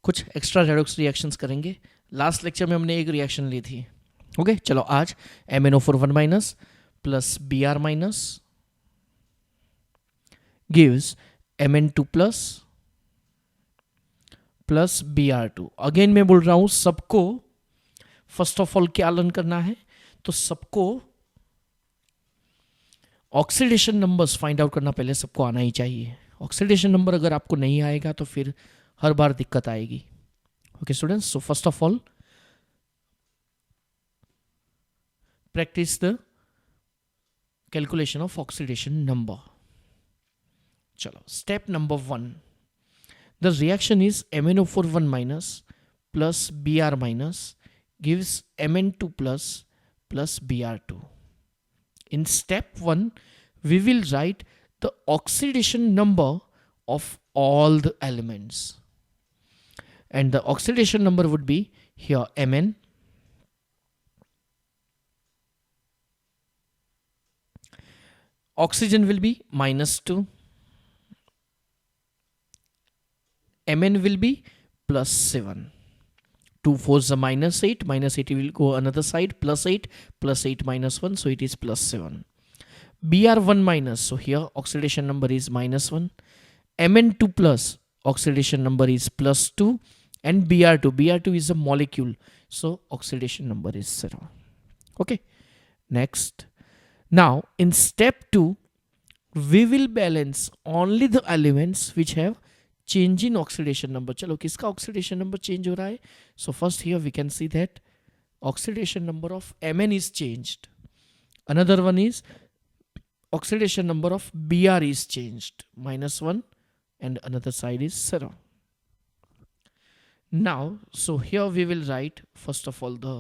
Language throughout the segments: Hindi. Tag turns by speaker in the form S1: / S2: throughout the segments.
S1: कुछ एक्स्ट्रा रेडॉक्स रिएक्शंस करेंगे। लास्ट लेक्चर में हमने एक रिएक्शन ली थी। ओके चलो आज MnO4 minus plus Br minus gives Mn2 plus plus Br2। Again मैं बोल रहा हूं सबको फर्स्ट ऑफ ऑल क्या लर्न करना है, तो सबको ऑक्सीडेशन नंबर्स फाइंड आउट करना पहले सबको आना ही चाहिए। ऑक्सीडेशन नंबर अगर आपको नहीं आएगा तो फिर हर बार दिक्कत आएगी। Okay students, so first of all practice the calculation of oxidation number. Chalo, step number 1. The reaction is MnO4 minus plus Br minus gives Mn2 plus Br2. In step 1, we will write the oxidation number of all the elements. And the oxidation number would be here Mn. Oxygen will be -2. Mn will be +7. 2 4s are -8. -8 will go another side. +8. +8 -1. So it is +7. Br1 minus. So here oxidation number is -1. Mn2 plus. Oxidation number is +2. And Br2. Br2 is a molecule. So oxidation number is 0. Okay. Next. Now in step 2, we will balance only the elements which have change in oxidation number. चलो किसका oxidation number change हो रहा है? So first here we can see that oxidation number of Mn is changed. Another one is oxidation number of Br is changed, -1, and another side is 0. Now, so here we will write first of all the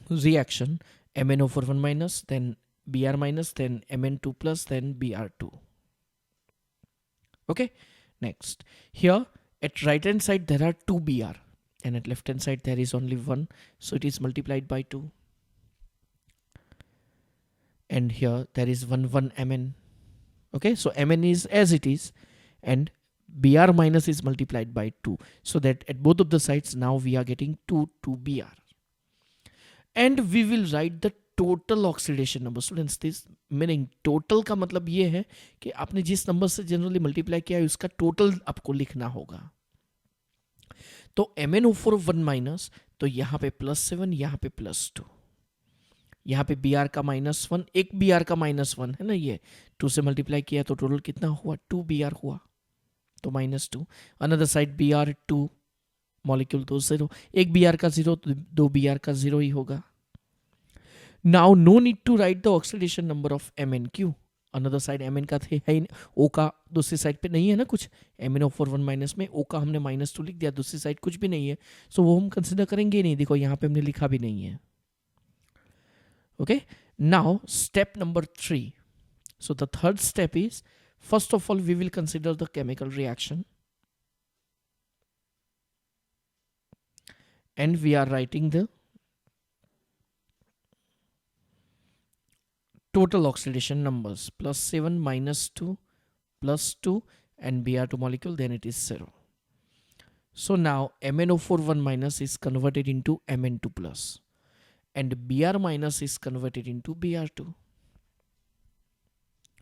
S1: reaction MnO4 minus, then Br minus, then Mn2 plus, then Br2. Okay, next here at right hand side there are 2 Br and at left hand side there is only 1, so it is multiplied by 2, and here there is 1 Mn. Okay, so Mn is as it is and Br minus is multiplied by 2, so that at both of the sides now we are getting 2 Br. And we will write the total oxidation number. Students, this meaning total का मतलब ये है कि आपने जिस नंबर से जनरली मल्टीप्लाई किया है उसका टोटल आपको लिखना होगा। तो MnO4 माइनस, तो यहाँ पे +7, यहाँ पे +2, यहाँ पे Br का -1, एक Br का -1 है ना, ये 2 से मल्टीप्लाई किया तो टोटल कितना हुआ? 2 Br हुआ, तो -2। अनदर साइड Br2 मॉलिक्यूल तो 0, एक Br का 0 तो 2 Br का 0 ही होगा। Now no need to write the oxidation number of Mn। क्यों? अनदर साइड Mn का है ही, O का दूसरी साइड पे नहीं है ना कुछ। MnO4 माइनस में O का हमने -2 लिख दिया, दूसरी साइड कुछ भी नहीं है, सो वो हम कंसिडर करेंगे नहीं। देखो यहाँ पे हमने लिखा भी नहीं है। Okay, now step number 3। So the third step is first of all we will consider the chemical reaction and we are writing the total oxidation numbers, +7 -2 +2 and Br2 molecule, then it is 0. So now MnO4 minus is converted into Mn2 plus and Br minus is converted into Br2.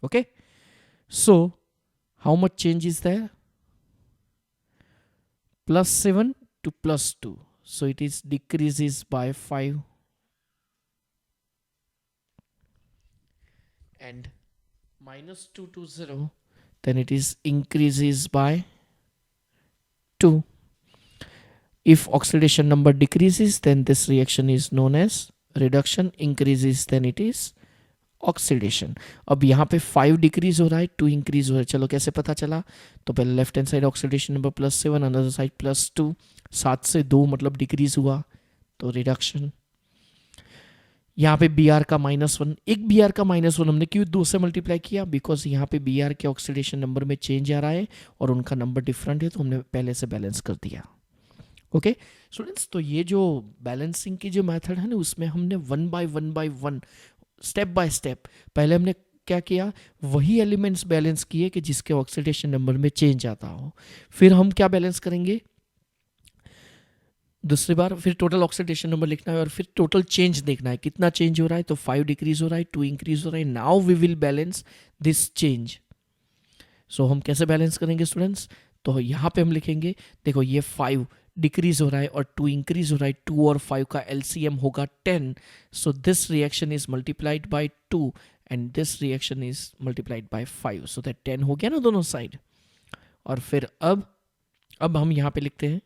S1: Okay, so how much change is there? +7 to +2. So it is decreases by 5 and -2 to 0, then it is increases by 2. If oxidation number decreases then this reaction is known as reduction, increases then it is oxidation. अब यहाँ पे 5 डिक्रीज हो रहा है, 2 इंक्रीज हो रहा है। चलो कैसे पता चला? तो पहले left hand side oxidation number +7, another side +2, 7 से 2 मतलब डिक्रीज हुआ, तो रिडक्शन। यहाँ पे Br का -1, एक Br का -1 हमने क्यों 2 से मल्टीप्लाई किया? बिकॉज यहाँ पे Br के ऑक्सीडेशन नंबर में चेंज आ रहा है और उनका नंबर डिफरेंट है, तो हमने पहले से बैलेंस कर दिया। ओके स्टूडेंट्स, तो ये जो बैलेंसिंग की जो मेथड है ना, उसमें हमने 1 by 1 स्टेप बाय स्टेप पहले हमने क्या किया, वही एलिमेंट्स बैलेंस किए कि जिसके ऑक्सीडेशन नंबर में चेंज आता हो। फिर हम क्या बैलेंस करेंगे, दूसरी बार फिर टोटल ऑक्सीडेशन नंबर लिखना है और फिर टोटल चेंज देखना है, कितना चेंज हो रहा है। तो 5 डिक्रीज हो रहा है, 2 इंक्रीज हो रहा है। Now we will balance this change. So हम कैसे बैलेंस करेंगे स्टूडेंट्स, तो यहाँ पे हम लिखेंगे, देखो ये 5 डिक्रीज हो रहा है और 2 इंक्रीज हो रहा है, 2 और 5 का एलसीएम होगा 10। So this reaction is multiplied by 2 and this reaction is multiplied bye 5, so that 10 हो गया ना दोनों साइड। और फिर अब हम यहाँ पे लिखते हैं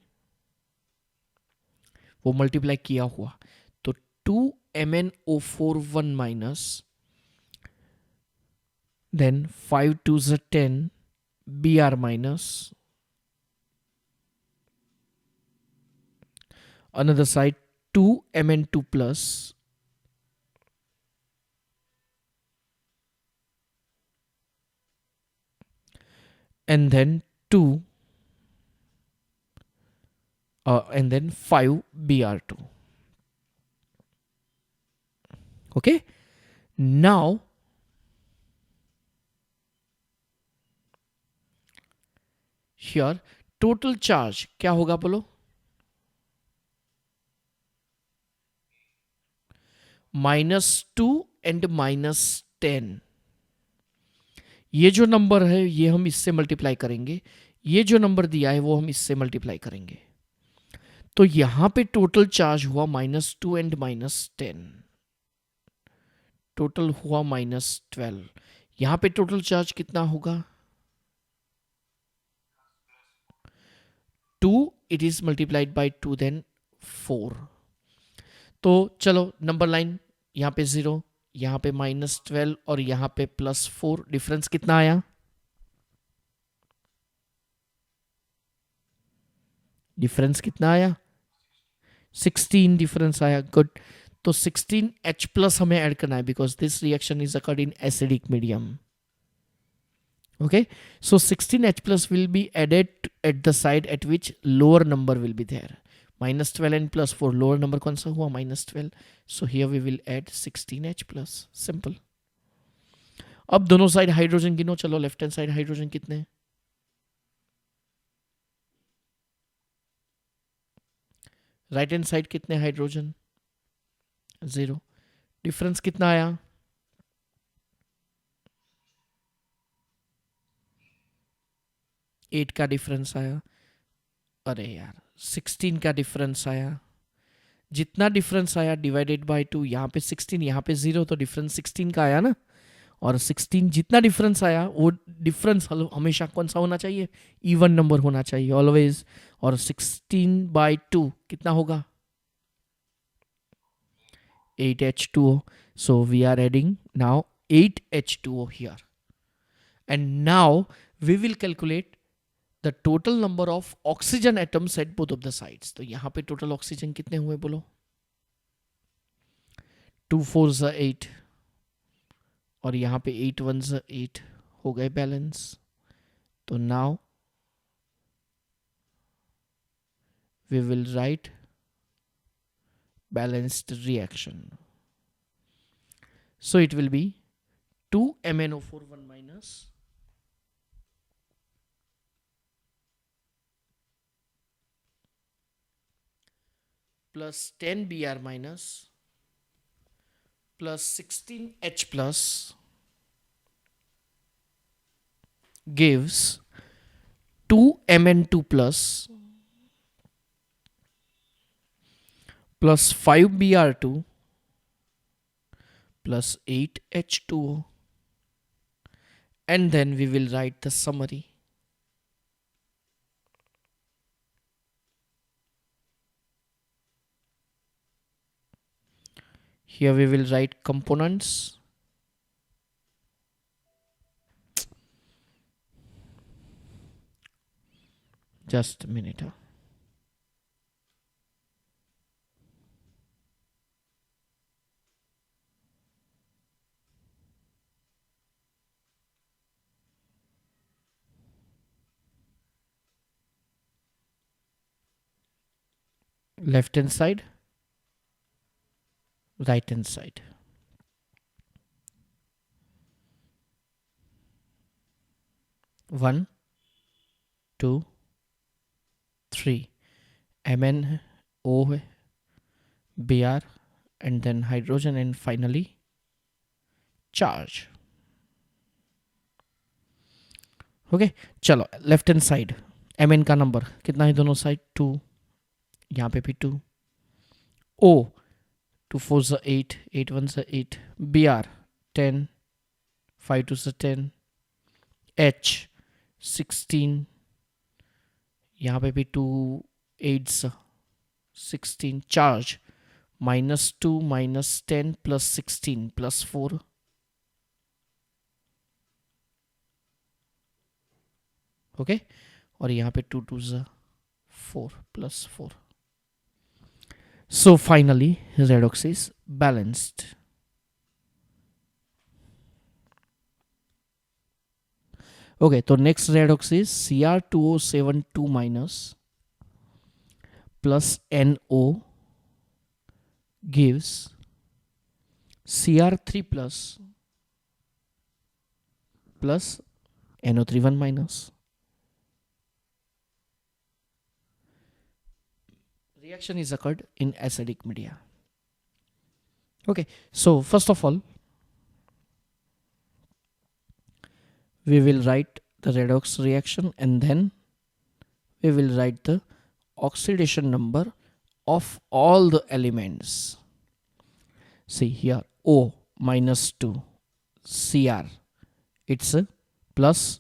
S1: वो मल्टीप्लाई किया हुआ, तो 2MnO4 1 minus then 5 2 10 Br minus another side 2Mn2 plus and then 2 and then 5 Br2. Okay, now here total charge क्या होगा बोलो, -2 and -10। ये जो नंबर है ये हम इससे मल्टीप्लाई करेंगे, ये जो नंबर दिया है वो हम इससे मल्टीप्लाई करेंगे। तो यहां पे टोटल चार्ज हुआ -2 एंड -10, टोटल हुआ -12। यहां पे टोटल चार्ज कितना होगा, 2, it is multiplied by 2 then 4। तो चलो नंबर लाइन यहाँ पे 0, यहाँ पे -12 और यहाँ पे +4, डिफरेंस कितना आया, डिफरेंस कितना आया, 16 डिफरेंस आया, गुड। तो 16H+ हमें ऐड करना है because this reaction is occurred in acidic medium. Okay, so 16H+ will be added at the side at which lower number will be there. -12 and +4, lower number कौन सा हुआ, -12। So here we will add 16H+, simple। अब दोनों साइड हाइड्रोजन गिनो, चलो लेफ्ट हैंड साइड हाइड्रोजन कितने हैं, राइट हैंड साइड कितने हाइड्रोजन, 0। डिफरेंस कितना आया, 8 का डिफरेंस आया, अरे यार 16 का डिफरेंस आया। जितना डिफरेंस आया डिवाइडेड बाय 2, यहाँ पे 16 यहाँ पे 0, तो डिफरेंस 16 का आया ना। और 16 जितना डिफरेंस आया वो डिफरेंस हमेशा कौन सा होना चाहिए, इवन नंबर होना चाहिए ऑलवेज। और 16/2 कितना होगा, 8H2O। So we are adding now 8H2O here and now we will calculate the total number of oxygen atoms at both of the sides. तो यहाँ पे टोटल ऑक्सीजन कितने हुए बोलो, 2 4 8 और यहाँ पे 8 1 8 हो गए बैलेंस। तो now we will write balanced reaction. So it will be 2MnO4 1 minus plus 10Br minus plus 16H plus gives 2Mn2 plus 5Br2 plus 8H2O, and then we will write the summary. Here we will write components. Just a minute. Left hand side, right hand side. 1, 2, 3. Mn है, O है, Br, and then hydrogen, and finally charge. Okay चलो लेफ्ट हैंड साइड Mn का नंबर कितना है दोनों साइड 2, यहाँ पे भी 2. O 2 4 से 8, 8 1 से 8. Br 10, 5 2 से 10. H 16, यहाँ पे भी 2 8 से 16. Charge -2 -10 plus 16 plus 4. ओके और यहाँ पे 2 2 से 4 plus 4. So finally redox is balanced. Okay, so next redox is Cr2O72 minus plus NO gives Cr3 plus NO31 minus. Reaction is occurred in acidic media. Okay, so first of all, we will write the redox reaction and then we will write the oxidation number of all the elements. See here, O -2, Cr, it's a plus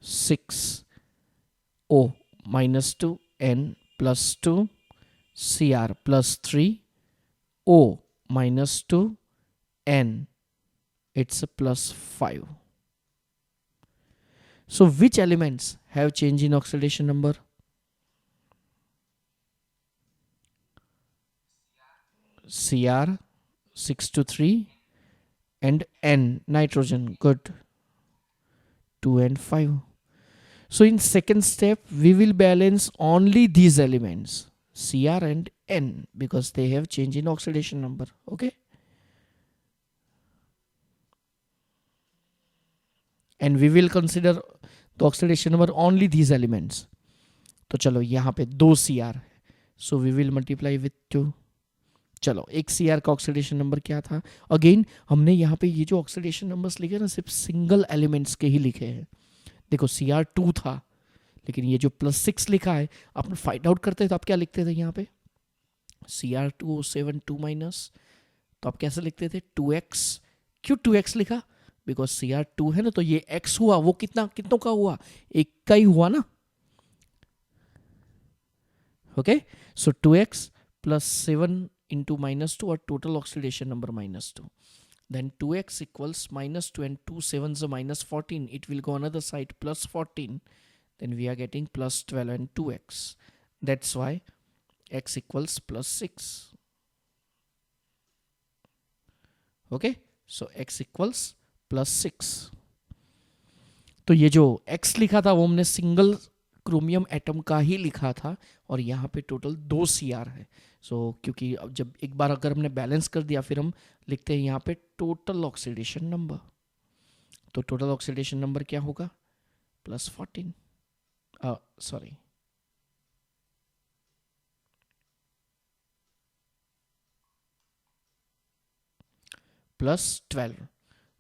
S1: 6, O -2, N +2, Cr +3, O -2, N, it's a +5. So which elements have change in oxidation number? Cr 6 to 3 and N nitrogen, good, 2 and 5. So in second step we will balance only these elements Cr and N because they have change in oxidation number. Okay, and we will consider the oxidation number only these elements. तो चलो यहाँ पे 2 Cr, so we will multiply with 2. चलो एक Cr का ऑक्सीडेशन नंबर क्या था? अगेन हमने यहाँ पे ये जो ऑक्सीडेशन नंबर्स लिखे ना सिर्फ सिंगल एलिमेंट्स के ही लिखे हैं. देखो Cr2 था लेकिन ये जो +6 लिखा है आप फाइंड आउट करते तो आप क्या लिखते थे यहाँ पे? Cr2O72 माइनस, तो आप कैसे लिखते थे? 2x. क्यों 2x लिखा? बिकॉज Cr2 है ना, तो ये x हुआ, वो कितनों का हुआ? एक का ही हुआ ना. Okay, so 2x plus 7 into -2 or total oxidation number -2. Then 2x equals -2 and 2 7s are -14. It will go another side +14. Then we are getting +12 and 2x. That's why x equals +6. Okay, so x equals +6. तो ये जो x लिखा था वो हमने सिंगल क्रोमियम एटम का ही लिखा था और यहाँ पे टोटल 2 Cr है. सो क्योंकि अब जब एक बार अगर हमने बैलेंस कर दिया फिर हम लिखते हैं यहाँ पे टोटल ऑक्सीडेशन नंबर. तो टोटल ऑक्सीडेशन नंबर क्या होगा? +14, सॉरी +12.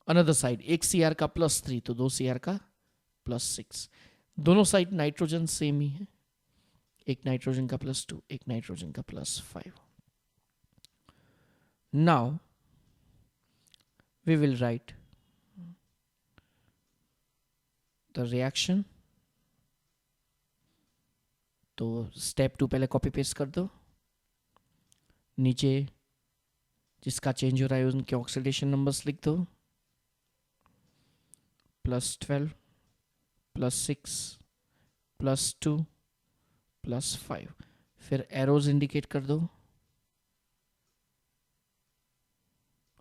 S1: अनदर साइड एक Cr का +3 तो 2 Cr का +6. दोनों साइड नाइट्रोजन सेम ही है, एक नाइट्रोजन का +2 एक नाइट्रोजन का +5. Now we will write the reaction. तो स्टेप 2 पहले कॉपी पेस्ट कर दो. नीचे जिसका चेंज हो रहा है उनके ऑक्सीडेशन नंबर्स लिख दो. +12 +6 +2 +5. फिर एरोज इंडिकेट कर दो.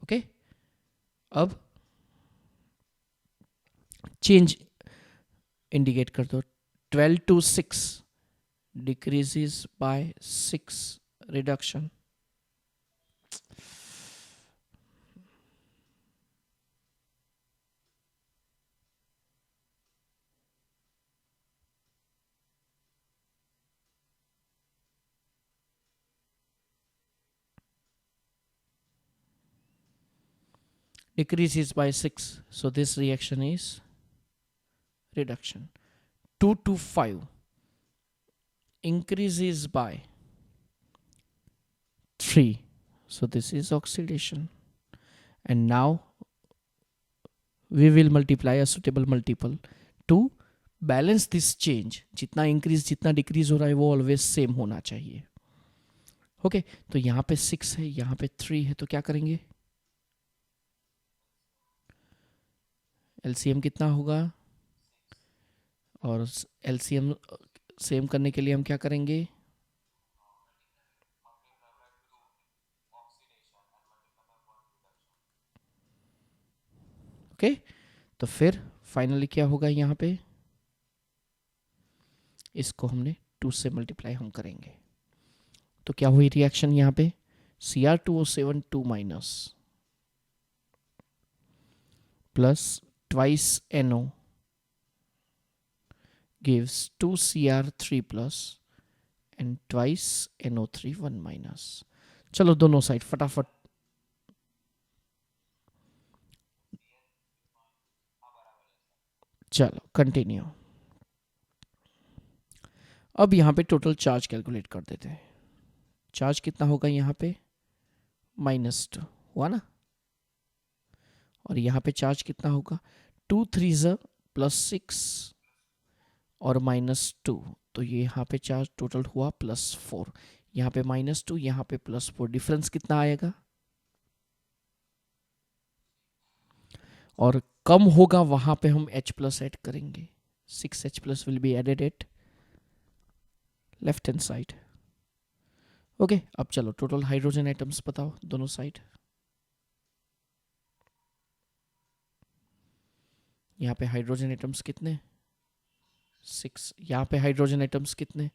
S1: ओके, अब चेंज इंडिकेट कर दो. 12 to 6 decreases by 6 reduction. decreases by 6. So this reaction is reduction. 2 to 5 increases by 3. So this is oxidation. And now we will multiply a suitable multiple to balance this change. जितना increase जितना decrease हो रहा है वो always same होना चाहिए. ओके तो यहाँ पे 6 है, यहाँ पे 3 है, तो क्या करेंगे? LCM कितना होगा? और LCM सेम करने के लिए हम क्या करेंगे? ओके तो फिर फाइनली क्या होगा यहाँ पे? इसको हमने 2 से मल्टीप्लाई हम करेंगे तो क्या हुई रिएक्शन यहाँ पे? Cr2O7 2 minus plus twice NO gives 2Cr3 plus and twice NO3 1 minus. चलो दोनों साइड फटाफट. चलो कंटिन्यू. अब यहाँ पे टोटल चार्ज कैलकुलेट कर देते हैं. चार्ज कितना होगा यहाँ पे? -2 हुआ ना. और यहाँ पे चार्ज कितना होगा? 2 3 +6 और -2. तो ये यहाँ पे चार्ज टोटल हुआ +4. यहाँ पे -2, यहाँ पे +4. डिफरेंस कितना आएगा? और कम होगा वहां पे हम H+ ऐड करेंगे. 6H+ will be added at left hand side. Okay अब चलो टोटल हाइड्रोजन एटम्स बताओ दोनों साइड. यहाँ पे हाइड्रोजन एटम्स कितने? 6. यहाँ पे हाइड्रोजन एटम्स कितने?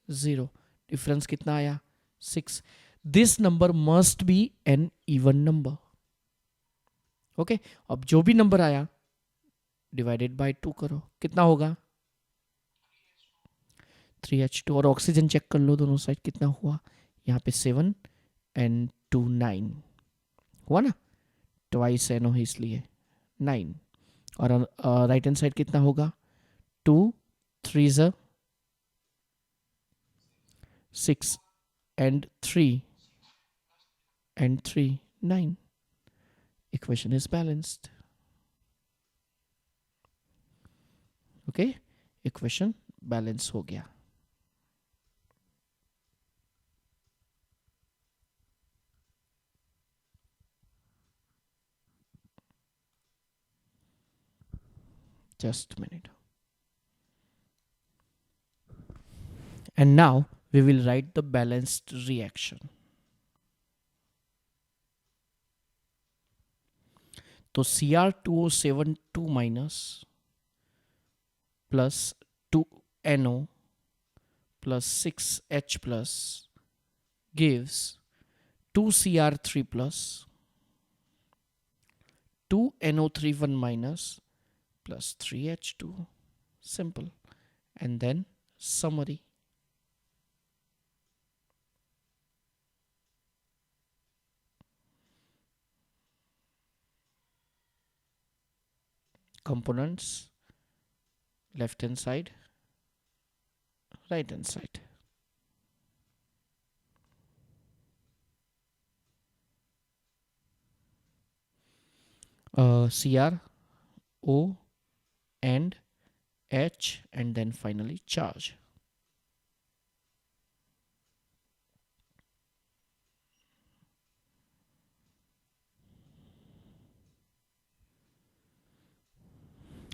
S1: 0. डिफरेंस कितना आया? 6. This number must be an even number. Okay अब जो भी नंबर आया डिवाइडेड बाय 2 करो. कितना होगा? 3H2. और ऑक्सीजन चेक कर लो दोनों साइड कितना हुआ. यहाँ पे 7 and 2 9 हुआ ना. ट्वाइस NO है इसलिए 9. और राइट हैंड साइड कितना होगा? 2 3 6 and 3 9. Equation is balanced. Okay, equation balance हो गया. Just a minute. And now we will write the balanced reaction. तो Cr2O7 2 minus plus 2NO plus 6H plus gives 2Cr3 plus 2NO3 1 minus plus 3H2. Simple. And then summary. Components, left hand side, right hand side. Cr, O and H, and then finally charge.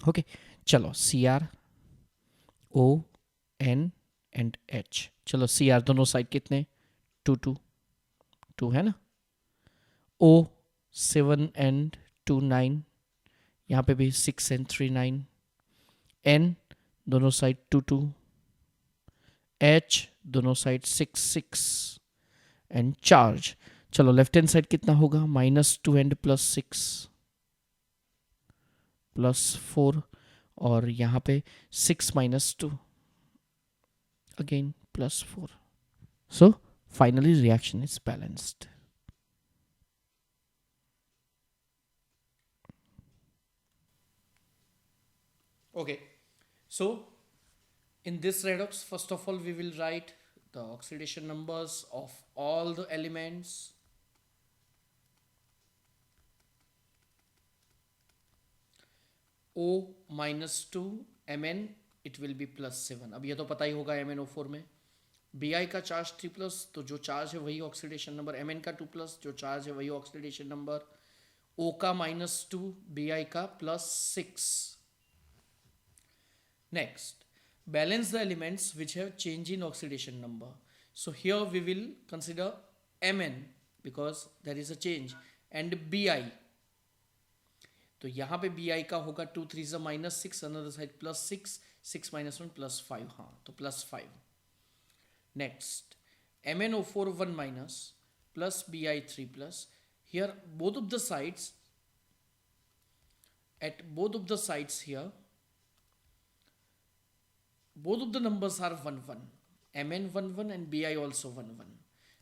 S1: Okay चलो Cr, O, N and H. चलो Cr दोनों साइड कितने? 2 2 2 है ना. O 7 and 2 9. यहाँ पे भी 6 and 3 9. N दोनों साइड 2 2. H दोनों साइड 6 6. And charge. चलो लेफ्ट हैंड साइड कितना होगा? -2 एंड +6 +4. और यहाँ पे 6 - 2 again +4. So finally reaction is balanced. Okay, so in this redox, first of all, we will write the oxidation numbers of all the elements. O minus 2 Mn, it will be plus 7. अब ये तो पता ही होगा MnO4 में Bi का चार्ज 3 प्लस, तो जो चार्ज है वही ऑक्सीडेशन नंबर, Mn का 2 प्लस, जो चार्ज है वही ऑक्सीडेशन नंबर, O का -2, Bi का +6. Next, balance the elements which have change in oxidation number. So here we will consider Mn because there is a change, and Bi. तो यहाँ पे Bi का होगा 2 3 -6, another side +6, 6 - 1 +5, हाँ तो +5. Next, MnO4 1 minus plus Bi 3 plus. Here both of the sides, at both of the sides here, both of the numbers are 1 1. Mn 1 1 and Bi also 1 1.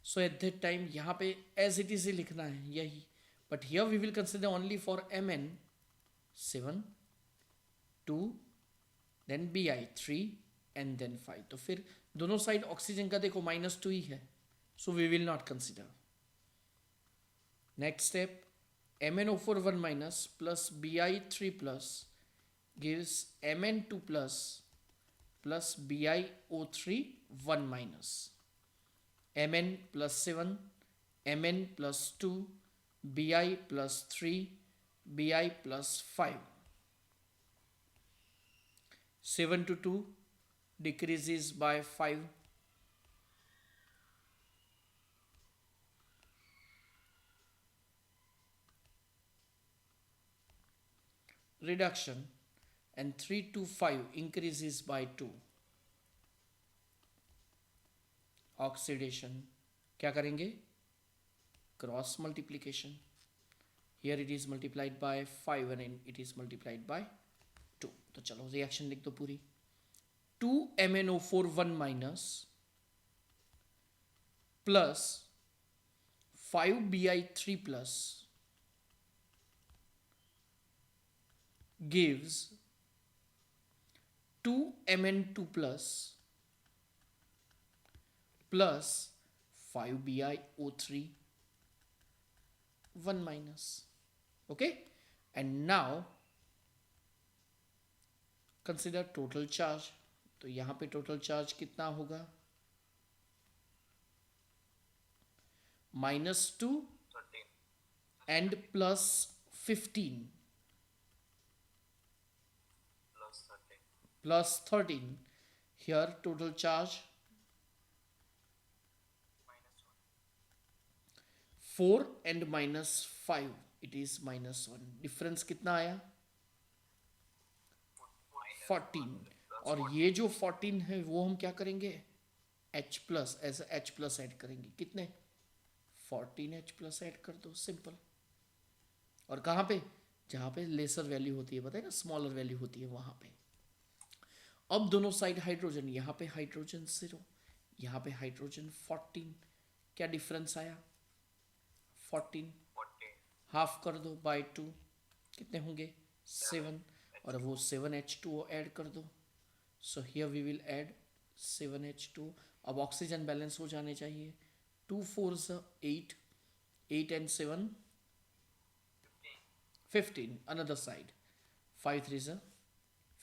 S1: So at that time यहाँ पे as it is ही लिखना है यही, but here we will consider only for Mn 7 2 then Bi 3 and then 5. तो फिर दोनों साइड ऑक्सीजन का देखो -2 ही है, so we will not consider. Next step, MnO4 1 minus plus Bi 3 plus gives Mn 2 plus BiO3 1 minus. Mn plus 7, Mn plus 2, Bi plus 3, Bi plus 5. 7 to 2 decreases by 5. Reduction, and 3 to 5 increases by 2. Oxidation, क्या करेंगे? Cross multiplication. Here it is multiplied by 5 and it is multiplied by 2. तो चलो रिएक्शन लिख दो पूरी. 2 MnO4 1 minus plus 5 Bi 3 plus gives 2 Mn2 plus 5 BiO3 1 minus. Okay, and now consider total charge. तो यहाँ पे टोटल चार्ज कितना होगा? -2 and +15 +13. Here total charge 4 and -5, it is -1. Difference कितना आया? 14. और ये जो 14 है वो हम क्या करेंगे? H प्लस, ऐसा H प्लस ऐड करेंगे. कितने? 14 H प्लस ऐड कर दो, सिंपल. और कहाँ पे? जहाँ पे लेसर वैल्यू होती है, बताए ना, स्मॉलर वैल्यू होती है वहाँ पे. अब दोनों साइड हाइड्रोजन, यहाँ पे हाइड्रोजन 0, यहाँ पे हाइड्रोजन 14. क्या डिफरेंस आया? 14. हाफ कर दो बाय 2, कितने होंगे? 7. और वो 7H2O ऐड कर दो. So here we will add 7H2. अब ऑक्सीजन बैलेंस हो जाने चाहिए. 2 4s 8, 8 and 7 15. Another side 5 3s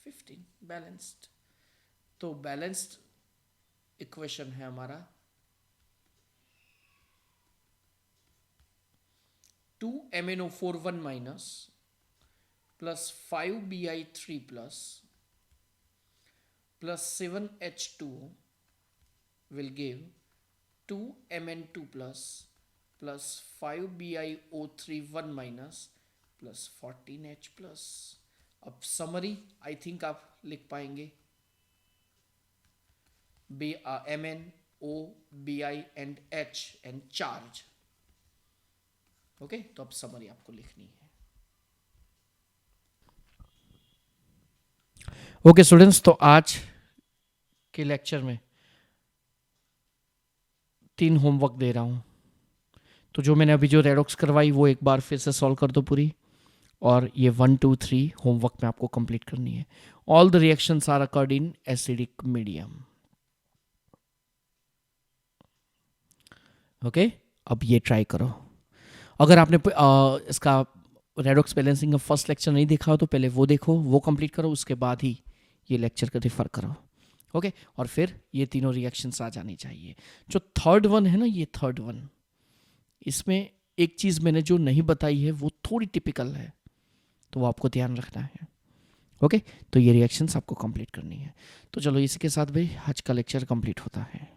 S1: 15. Balanced. तो बैलेंस्ड इक्वेशन है हमारा 2 MnO4 1 minus plus 5 Bi3 plus 7H2O will give 2 Mn2 plus 5 BiO3 1 minus plus 14H plus. अब समरी आई थिंक आप लिख पाएंगे. Mn, O, Bi and H and charge. Okay, तो अब समरी आपको लिखनी है. ओके स्टूडेंट्स, तो आज के लेक्चर में 3 होमवर्क दे रहा हूँ. तो जो मैंने अभी जो रेडॉक्स करवाई वो एक बार फिर से सॉल्व कर दो पूरी. और ये 1 2 3 होमवर्क में आपको कंप्लीट करनी है. All the reactions are occurred in acidic medium. Okay, अब ये ट्राई करो. अगर आपने इसका रेडॉक्स बैलेंसिंग का फर्स्ट लेक्चर नहीं देखा हो तो पहले वो देखो, वो कंप्लीट करो, उसके बाद ही ये लेक्चर का रिफर करो. ओके, और फिर ये तीनों रिएक्शंस आ जानी चाहिए. जो थर्ड वन है ना, ये थर्ड वन, इसमें एक चीज़ मैंने जो नहीं बताई है वो थोड़ी टिपिकल है, तो वो आपको ध्यान रखना है. ओके, तो ये रिएक्शंस आपको कंप्लीट करनी है. तो चलो इसी के साथ भाई आज का लेक्चर कंप्लीट होता है.